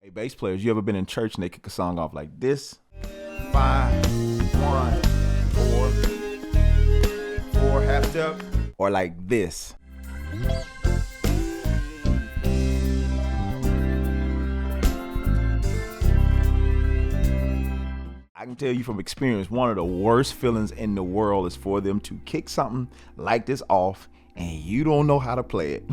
Hey, bass players, you ever been in church and they kick a song off like this? 5, 1, 4, 4, half step, or like this? I can tell you from experience, one of the worst feelings in the world is for them to kick something like this off and you don't know how to play it.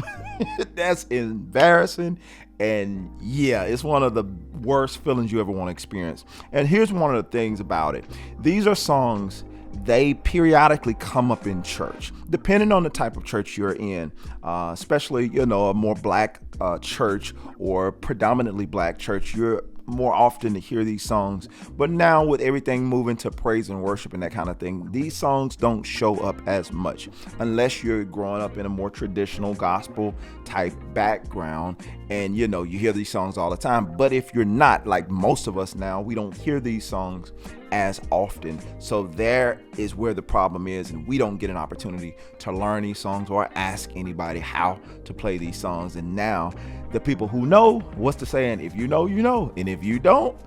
That's embarrassing. And yeah, it's one of the worst feelings you ever want to experience. And here's one of the things about it. These are songs, they periodically come up in church, depending on the type of church you're in, especially, a more black church or predominantly black church. You're more often to hear these songs. But now with everything moving to praise and worship and that kind of thing, these songs don't show up as much unless you're growing up in a more traditional gospel type background and you hear these songs all the time. But if you're not, like most of us now, we don't hear these songs as often. So there is where the problem is, and we don't get an opportunity to learn these songs or ask anybody how to play these songs. And now the people who know, what's the saying? If you know, you know. And if you don't,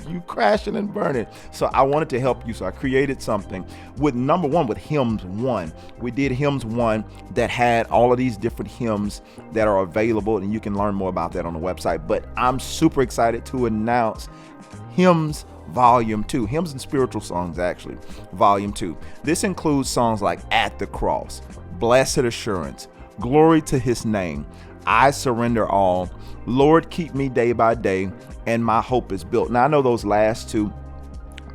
you crashing and burning. So I wanted to help you. So I created something with number one, with hymns 1. We did hymns 1 that had all of these different hymns that are available, and you can learn more about that on the website. But I'm super excited to announce hymns Volume 2, Hymns and Spiritual Songs, actually, Volume 2. This includes songs like At the Cross, Blessed Assurance, Glory to His Name, I Surrender All, Lord Keep Me Day by Day, and My Hope is Built. Now, I know those last two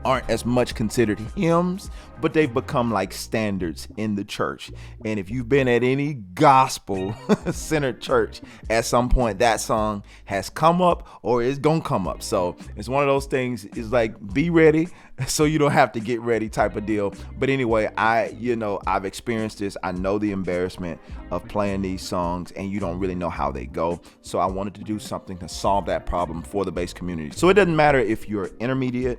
aren't as much considered hymns, but they've become like standards in the church. And if you've been at any gospel centered church, at some point that song has come up or is gonna come up. So it's one of those things, is like, be ready so you don't have to get ready type of deal. But anyway, I've experienced this. I know the embarrassment of playing these songs and you don't really know how they go. So I wanted to do something to solve that problem for the bass community. So it doesn't matter if you're intermediate,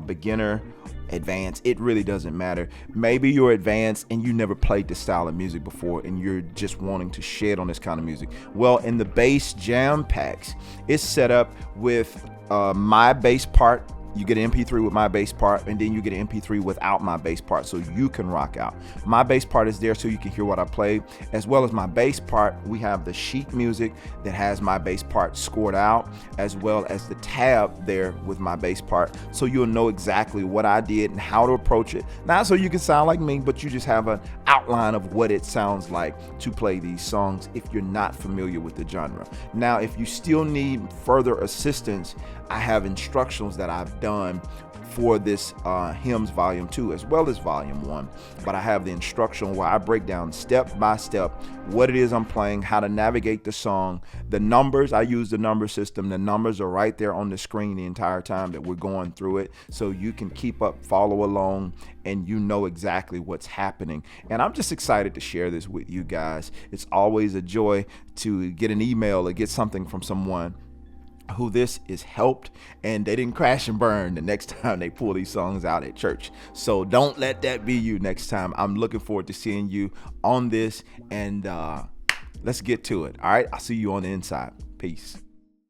beginner, advanced, it really doesn't matter. Maybe you're advanced and you never played this style of music before and you're just wanting to shed on this kind of music. Well, in the bass jam packs, it's set up with my bass part. You get an MP3 with my bass part, and then you get an MP3 without my bass part, so you can rock out. My bass part is there so you can hear what I play, as well as my bass part. We have the sheet music that has my bass part scored out, as well as the tab there with my bass part, so you'll know exactly what I did and how to approach it. Not so you can sound like me, but you just have an outline of what it sounds like to play these songs if you're not familiar with the genre. Now, if you still need further assistance, I have instructions that I've done for this hymns volume 2 as well as volume 1, but I have the instruction where I break down step by step what it is I'm playing, how to navigate the song, the numbers. I use the number system. The numbers are right there on the screen the entire time that we're going through it, so you can keep up, follow along, and you know exactly what's happening. And I'm just excited to share this with you guys. It's always a joy to get an email or get something from someone who this is helped and they didn't crash and burn the next time they pull these songs out at church. So don't let that be you next time. I'm looking forward to seeing you on this, and let's get to it. All right, I'll see you on the inside. Peace.